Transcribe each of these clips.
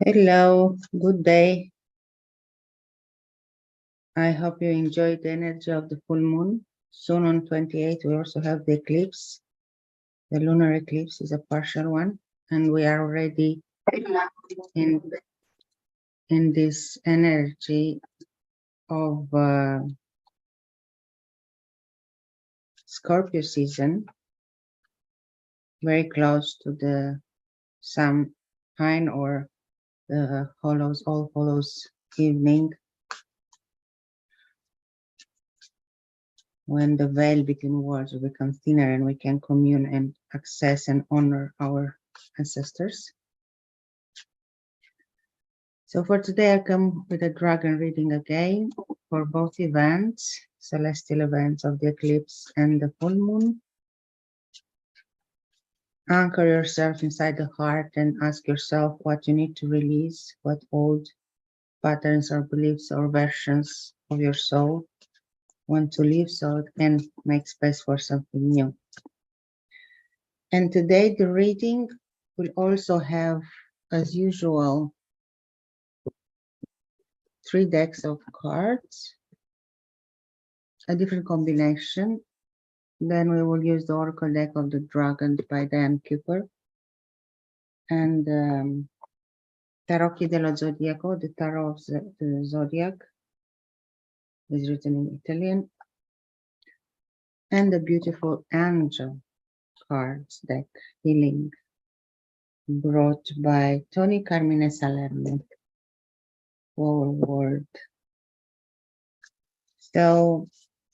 Hello, good day. I hope you enjoyed the energy of the full moon. Soon on 28th, we also have the eclipse. The lunar eclipse is a partial one, and we are already in this energy of Scorpio season, very close to the Samhain or the All Hallows evening, when the veil between worlds will become thinner and we can commune and access and honor our ancestors. So for today, I come with a dragon reading again for both events, celestial events of the eclipse and the full moon. Anchor yourself inside the heart and ask yourself what you need to release, what old patterns or beliefs or versions of your soul want to leave so it can make space for something new. And today the reading will also have, as usual, 3 decks of cards, a different combination. Then we will use the Oracle deck of the Dragon by Diane Cooper and Tarocchi dello Zodiaco, the Tarot of the Zodiac, is written in Italian, and the beautiful Angel cards deck, Healing, brought by Toni, Carmine, Salerno, Forward. So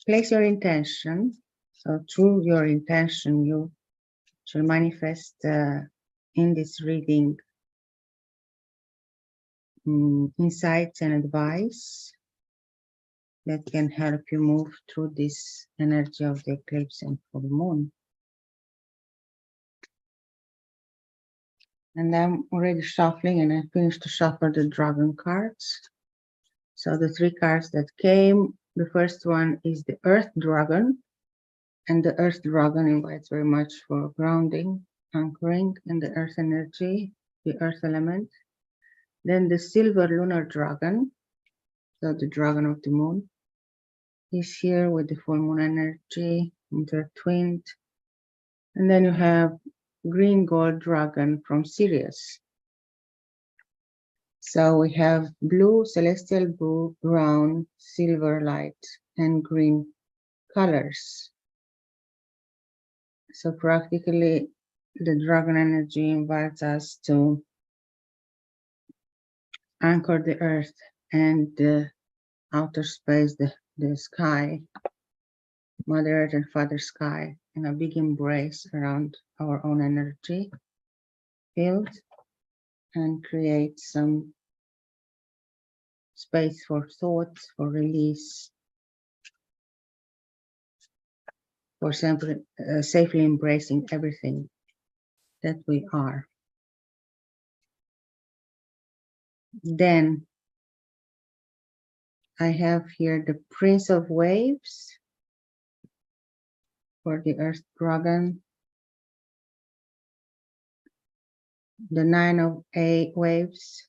place your intention. So through your intention, you shall manifest in this reading insights and advice that can help you move through this energy of the eclipse and full moon. And I'm already shuffling, and I finished to shuffle the dragon cards. So the 3 cards that came, the first one is the Earth Dragon, and the Earth Dragon invites very much for grounding, anchoring in the Earth energy, the Earth element. Then the Silver Lunar Dragon, so the Dragon of the Moon, is here with the full moon energy intertwined. And then you have Green-Gold Dragon from Sirius. So we have blue, celestial blue, brown, silver light, and green colors. So practically, the dragon energy invites us to anchor the earth and the outer space, the sky, Mother Earth and Father Sky, in a big embrace around our own energy field, and create some space for thoughts, for release, for safely embracing everything that we are. Then I have here the Prince of Waves for the Earth Dragon, the 9 of Waves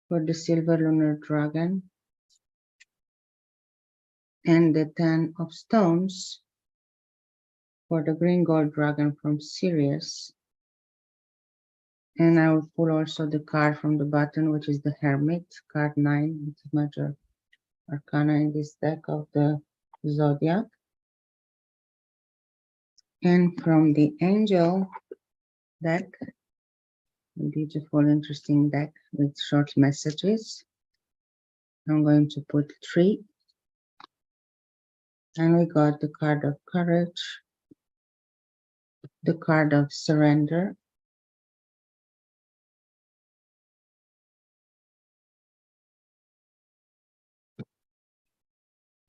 for the Silver Lunar Dragon, and the 10 of Stones for the Green-Gold Dragon from Sirius. And I will pull also the card from the bottom, which is the Hermit, card 9, it's a major arcana in this deck of the Zodiac. And from the Angel deck, a beautiful, interesting deck with short messages. I'm going to put 3. And we got the card of Courage, the card of Surrender,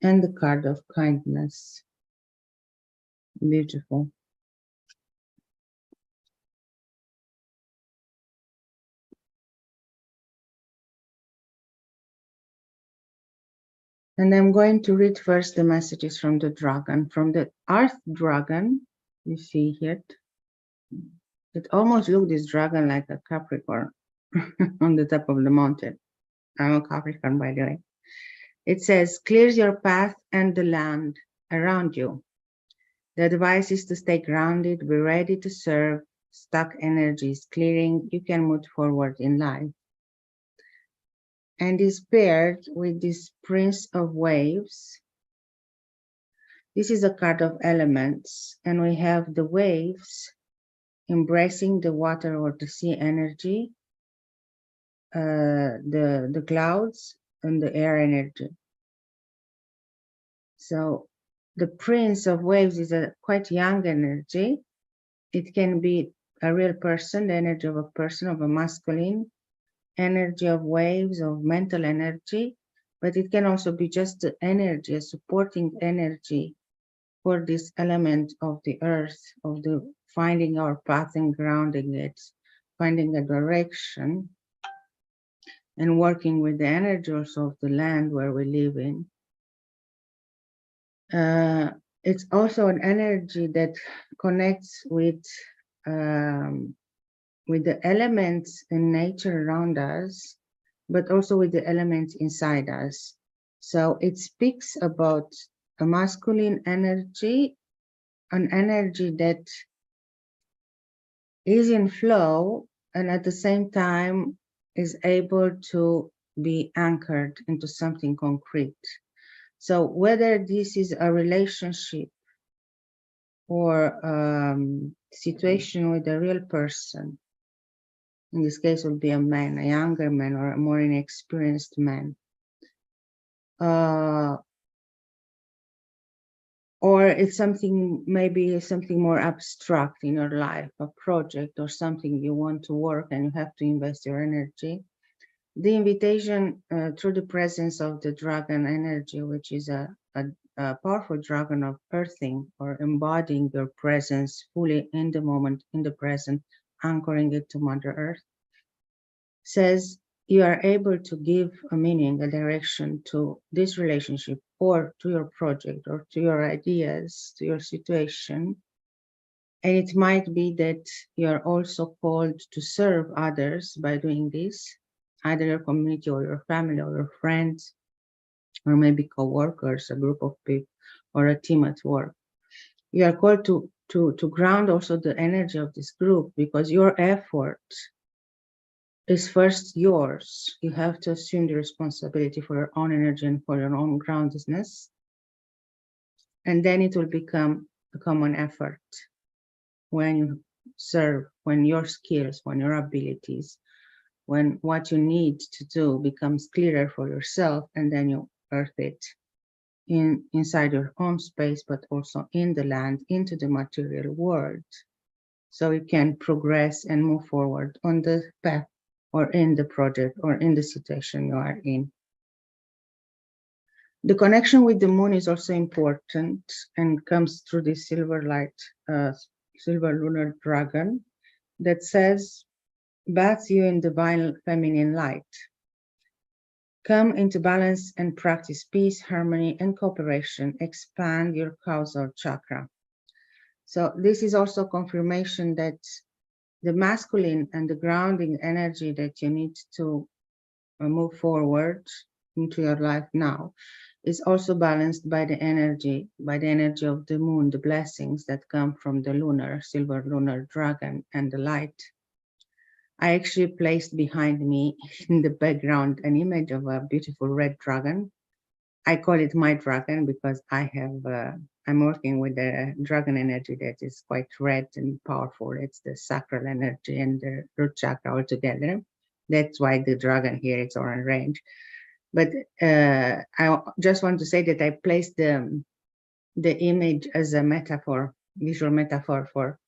and the card of Kindness. Beautiful. And I'm going to read first the messages from the dragon. From the Earth Dragon, you see here, it almost looks this dragon like a Capricorn, on the top of the mountain. I'm a Capricorn, by the way. It says, clears your path and the land around you. The advice is to stay grounded, be ready to serve. Stuck energies clearing, you can move forward in life. And is paired with this Prince of Waves. This is a card of elements, and we have the waves embracing the water or the sea energy, the clouds, and the air energy. So the Prince of Waves is a quite young energy. It can be a real person, the energy of a person, of a masculine, energy of waves, of mental energy, but it can also be just the energy, a supporting energy for this element of the earth, of the finding our path and grounding it, finding a direction, and working with the energy also of the land where we live in. It's also an energy that connects with the elements in nature around us, but also with the elements inside us. So it speaks about a masculine energy, an energy that is in flow and at the same time is able to be anchored into something concrete. So whether this is a relationship or situation with a real person, in this case would be a man, a younger man or a more inexperienced man, or it's something, maybe something more abstract in your life, a project or something you want to work and you have to invest your energy. The invitation through the presence of the dragon energy, which is a powerful dragon of earthing or embodying your presence fully in the moment, in the present, anchoring it to Mother Earth, says you are able to give a meaning, a direction to this relationship or to your project or to your ideas, to your situation. And it might be that you are also called to serve others by doing this, either your community or your family or your friends, or maybe co-workers, a group of people, or a team at work. You are called to ground also the energy of this group, because your effort is first yours. You have to assume the responsibility for your own energy and for your own groundedness. And then it will become a common effort when you serve, when your skills, when your abilities, when what you need to do becomes clearer for yourself, and then you earth it inside your own space, but also in the land, into the material world, so you can progress and move forward on the path or in the project or in the situation you are in. The connection with the moon is also important and comes through the silver light, silver lunar dragon that says, bathe you in divine feminine light. Come into balance and practice peace, harmony, and cooperation. Expand your causal chakra. So this is also confirmation that the masculine and the grounding energy that you need to move forward into your life now is also balanced by the energy of the moon, the blessings that come from the lunar, silver lunar dragon and the light. I actually placed behind me in the background an image of a beautiful red dragon. I call it my dragon because I'm working with a dragon energy that is quite red and powerful. It's the sacral energy and the root chakra all together. That's why the dragon here is orange. But I just want to say that I placed the image as a metaphor, visual metaphor for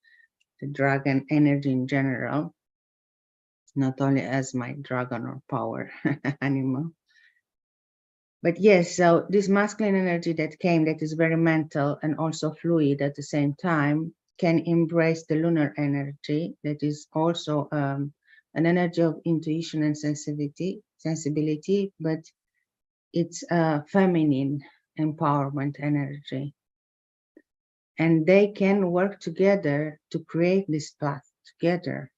the dragon energy in general, not only as my dragon or power animal. But yes, so this masculine energy that came, that is very mental and also fluid at the same time, can embrace the lunar energy that is also an energy of intuition and sensibility, but it's a feminine empowerment energy. And they can work together to create this path together.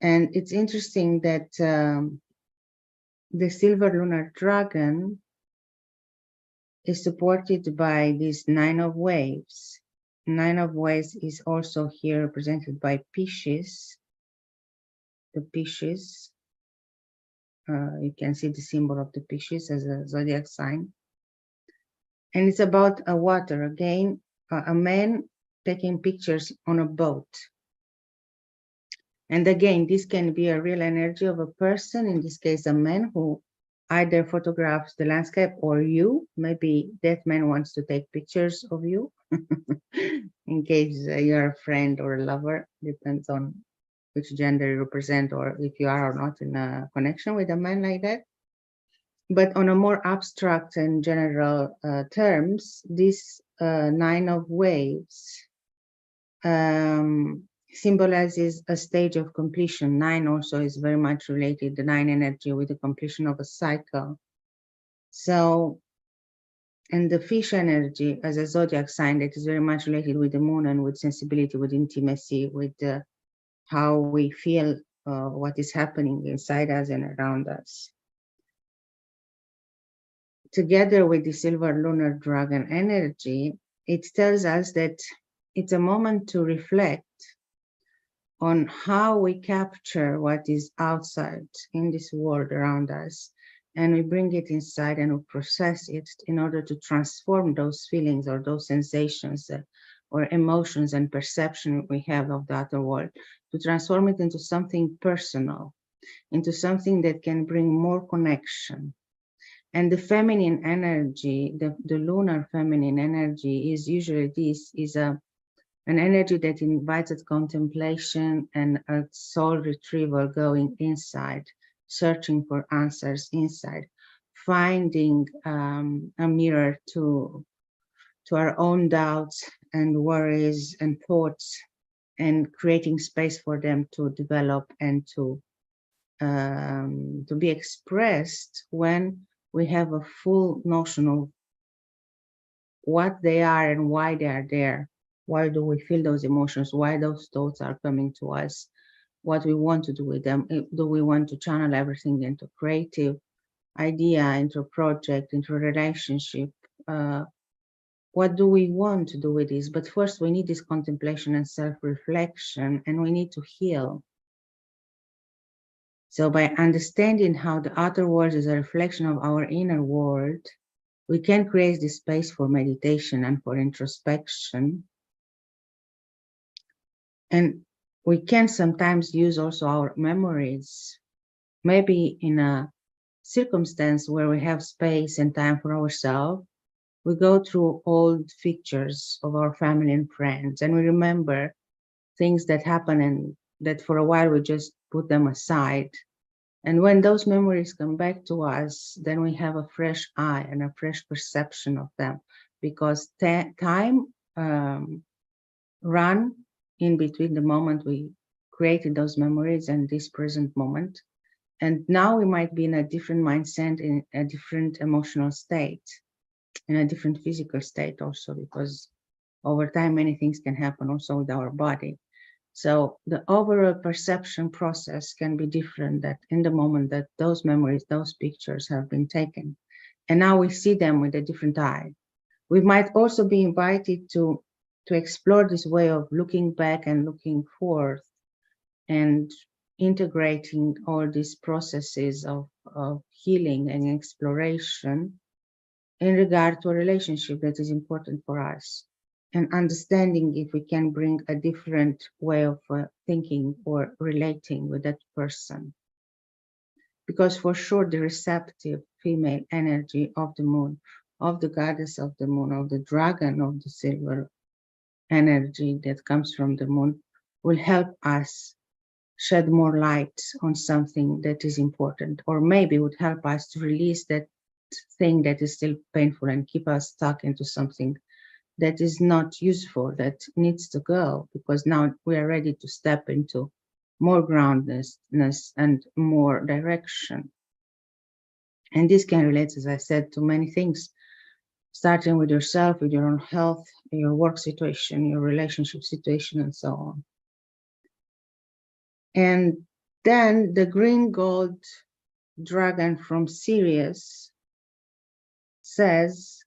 And it's interesting that the silver lunar dragon is supported by this 9 of waves. 9 of waves is also here represented by Pisces. The Pisces, you can see the symbol of the Pisces as a zodiac sign. And it's about a water, again, a man taking pictures on a boat. And again, this can be a real energy of a person, in this case, a man who either photographs the landscape or you. Maybe that man wants to take pictures of you in case you're a friend or a lover, depends on which gender you represent or if you are or not in a connection with a man like that. But on a more abstract and general terms, this 9 of waves symbolizes a stage of completion. 9 also is very much related, the 9 energy, with the completion of a cycle. So, and the fish energy as a zodiac sign that is very much related with the moon and with sensibility, with intimacy, with how we feel what is happening inside us and around us. Together with the silver lunar dragon energy, it tells us that it's a moment to reflect on how we capture what is outside in this world around us, and we bring it inside and we process it in order to transform those feelings or those sensations or emotions and perception we have of the outer world, to transform it into something personal, into something that can bring more connection. And the feminine energy, the lunar feminine energy is usually an energy that invites at contemplation and a soul retrieval, going inside, searching for answers inside, finding a mirror to our own doubts and worries and thoughts, and creating space for them to develop and to be expressed when we have a full notion of what they are and why they are there. Why do we feel those emotions? Why those thoughts are coming to us? What we want to do with them? Do we want to channel everything into creative idea, into a project, into a relationship? What do we want to do with this? But first, we need this contemplation and self-reflection, and we need to heal. So by understanding how the outer world is a reflection of our inner world, we can create this space for meditation and for introspection. And we can sometimes use also our memories, maybe in a circumstance where we have space and time for ourselves. We go through old pictures of our family and friends, and we remember things that happen and that for a while we just put them aside. And when those memories come back to us, then we have a fresh eye and a fresh perception of them, because time ran in between the moment we created those memories and this present moment. And now we might be in a different mindset, in a different emotional state, in a different physical state also, because over time many things can happen also with our body. So the overall perception process can be different that in the moment that those memories, those pictures have been taken, and now we see them with a different eye. We might also be invited to explore this way of looking back and looking forth and integrating all these processes of healing and exploration in regard to a relationship that is important for us, and understanding if we can bring a different way of thinking or relating with that person. Because for sure, the receptive female energy of the moon, of the goddess of the moon, of the dragon of the silver energy that comes from the moon, will help us shed more light on something that is important, or maybe would help us to release that thing that is still painful and keep us stuck into something that is not useful, that needs to go, because now we are ready to step into more groundedness and more direction. And this can relate, as I said, to many things, starting with yourself, with your own health, your work situation, your relationship situation, and so on. And Then the green gold dragon from Sirius says,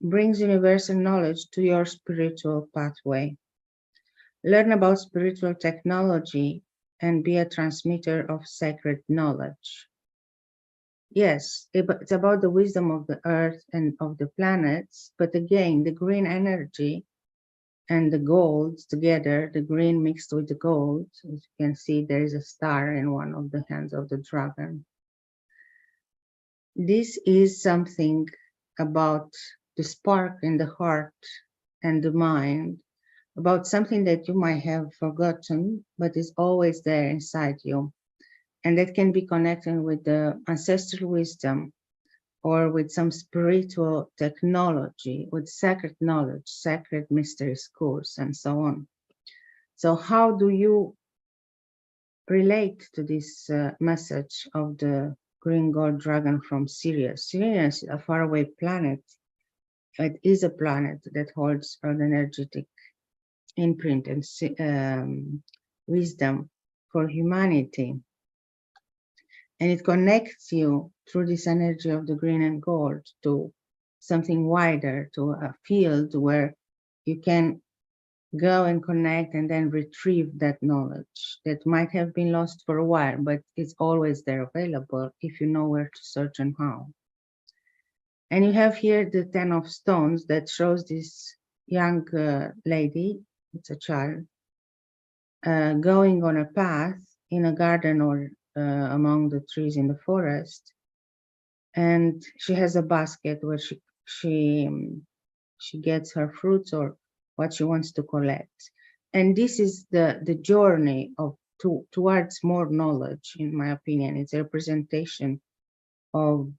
brings universal knowledge to your spiritual pathway. Learn about spiritual technology and be a transmitter of sacred knowledge. Yes, it's about the wisdom of the earth and of the planets, but again, the green energy and the gold together, the green mixed with the gold, as you can see, there is a star in one of the hands of the dragon. This is something about the spark in the heart and the mind, about something that you might have forgotten, but is always there inside you. And that can be connected with the ancestral wisdom or with some spiritual technology, with sacred knowledge, sacred mystery schools, and so on. So how do you relate to this message of the green gold dragon from Sirius? Sirius is a faraway planet. It is a planet that holds an energetic imprint and wisdom for humanity. And it connects you through this energy of the green and gold to something wider, to a field where you can go and connect and then retrieve that knowledge that might have been lost for a while, but it's always there available if you know where to search and how. And you have here the 10 of stones that shows this young lady, it's a child, going on a path in a garden or among the trees in the forest, and she has a basket where she gets her fruits or what she wants to collect. And this is the journey of towards more knowledge, in my opinion. It's a representation of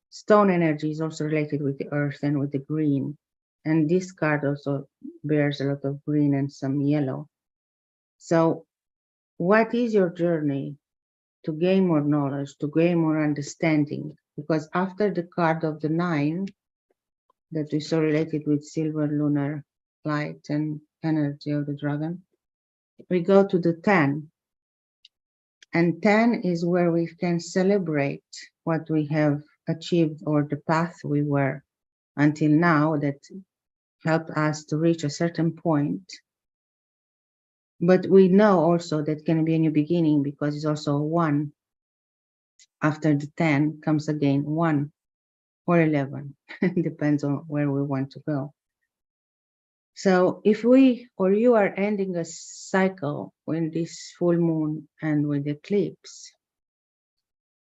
stone energy is also related with the earth and with the green. And this card also bears a lot of green and some yellow. So what is your journey to gain more knowledge, to gain more understanding? Because after the card of the 9 that we saw related with silver, lunar, light, and energy of the dragon, we go to the 10. And 10 is where we can celebrate what we have achieved or the path we were until now that helped us to reach a certain point. But we know also that can be a new beginning because it's also a 1. After the 10 comes again 1 or 11. Depends on where we want to go. So if we or you are ending a cycle with this full moon and with eclipse,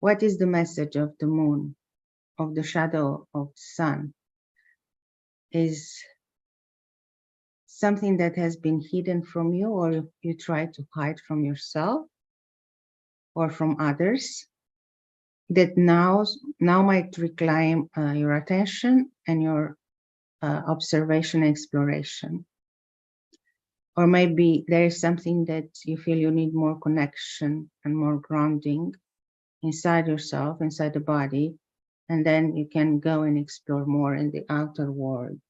what is the message of the moon, of the shadow of the sun? Is something that has been hidden from you, or you try to hide from yourself or from others, that now might reclaim your attention and your observation and exploration. Or maybe there is something that you feel you need more connection and more grounding inside yourself, inside the body, and then you can go and explore more in the outer world.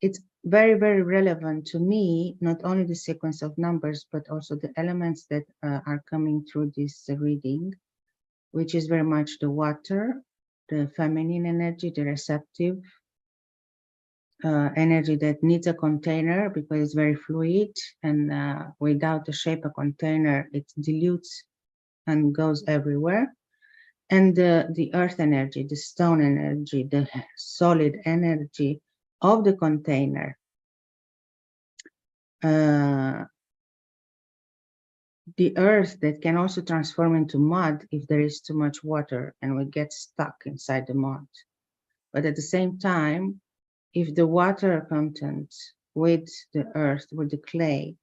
It's very, very relevant to me, not only the sequence of numbers, but also the elements that are coming through this reading, which is very much the water, the feminine energy, the receptive energy that needs a container because it's very fluid, and without the shape of a container, it dilutes and goes everywhere. And the earth energy, the stone energy, the solid energy of the container. The earth that can also transform into mud if there is too much water and we get stuck inside the mud. But at the same time, if the water content with the earth, with the clay,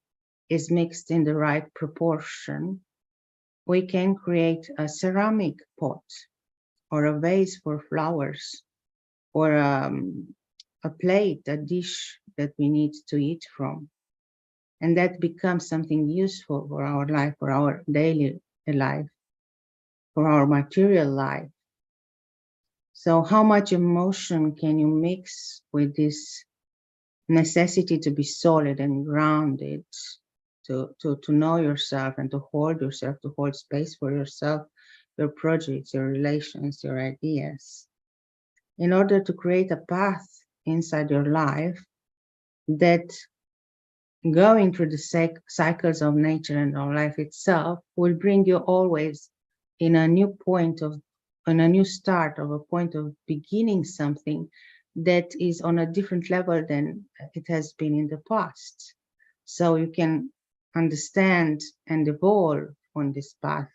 is mixed in the right proportion, we can create a ceramic pot or a vase for flowers, or a plate, a dish that we need to eat from. And that becomes something useful for our life, for our daily life, for our material life. So how much emotion can you mix with this necessity to be solid and grounded to know yourself and to hold yourself, to hold space for yourself, your projects, your relations, your ideas, in order to create a path inside your life that, going through the cycles of nature and of life itself, will bring you always in a new point of, on a new start of a point of beginning something that is on a different level than it has been in the past. So you can understand and evolve on this path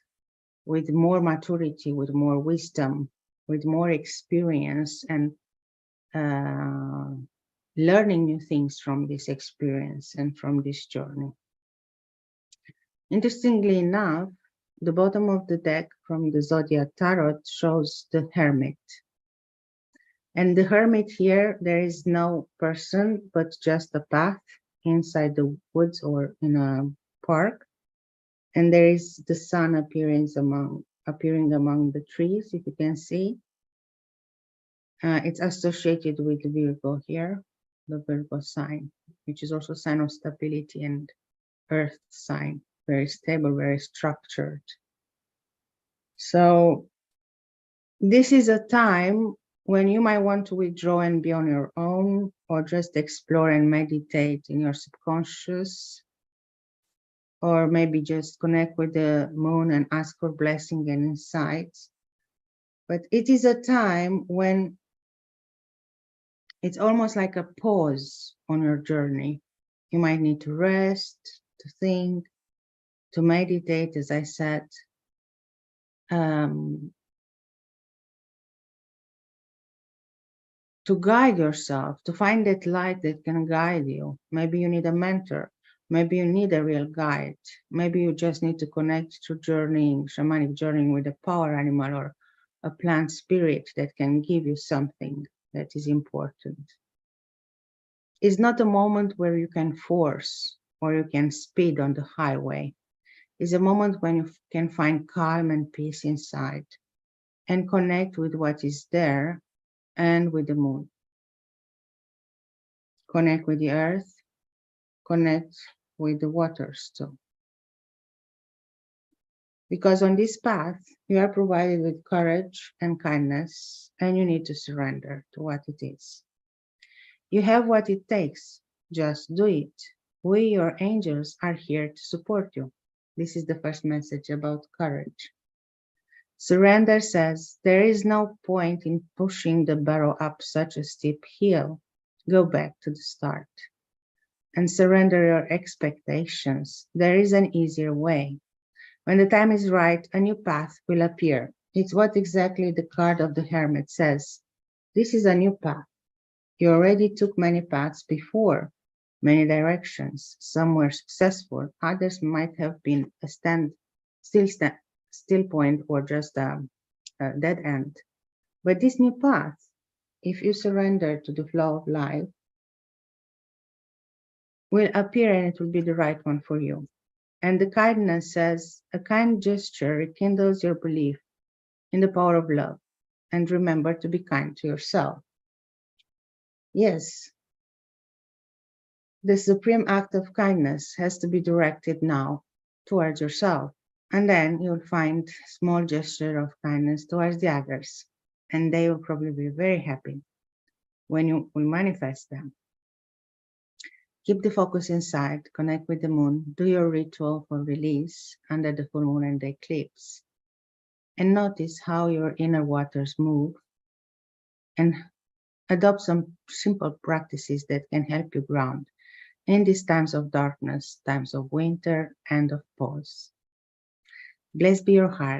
with more maturity, with more wisdom, with more experience, and learning new things from this experience and from this journey. Interestingly enough, the bottom of the deck from the Zodiac Tarot shows the Hermit. And the Hermit here, there is no person, but just a path inside the woods or in a park. And there is the sun appearing among the trees, if you can see. It's associated with Virgo here, the Virgo sign, which is also a sign of stability and earth sign, very stable, very structured. So this is a time when you might want to withdraw and be on your own, or just explore and meditate in your subconscious, or maybe just connect with the moon and ask for blessing and insights. But it is a time when it's almost like a pause on your journey. You might need to rest, to think, to meditate, as I said. To guide yourself, to find that light that can guide you. Maybe you need a mentor. Maybe you need a real guide. Maybe you just need to connect to journeying, shamanic journeying with a power animal or a plant spirit that can give you something that is important. It's not a moment where you can force or you can speed on the highway. It's a moment when you can find calm and peace inside and connect with what is there and with the moon. Connect with the earth, connect with the waters too. Because on this path, you are provided with courage and kindness, and you need to surrender to what it is. You have what it takes, just do it. We, your angels, are here to support you. This is the first message about courage. Surrender says, there is no point in pushing the barrow up such a steep hill. Go back to the start and surrender your expectations. There is an easier way. When the time is right, a new path will appear. It's what exactly the card of the Hermit says. This is a new path. You already took many paths before, many directions. Some were successful. Others might have been a still point or just a dead end. But this new path, if you surrender to the flow of life, will appear, and it will be the right one for you. And the kindness says, a kind gesture rekindles your belief in the power of love. And remember to be kind to yourself. Yes, the supreme act of kindness has to be directed now towards yourself. And then you'll find small gesture of kindness towards the others. And they will probably be very happy when you will manifest them. Keep the focus inside, connect with the moon, do your ritual for release under the full moon and the eclipse. And notice how your inner waters move, and adopt some simple practices that can help you ground in these times of darkness, times of winter, and of pause. Blessed be your heart.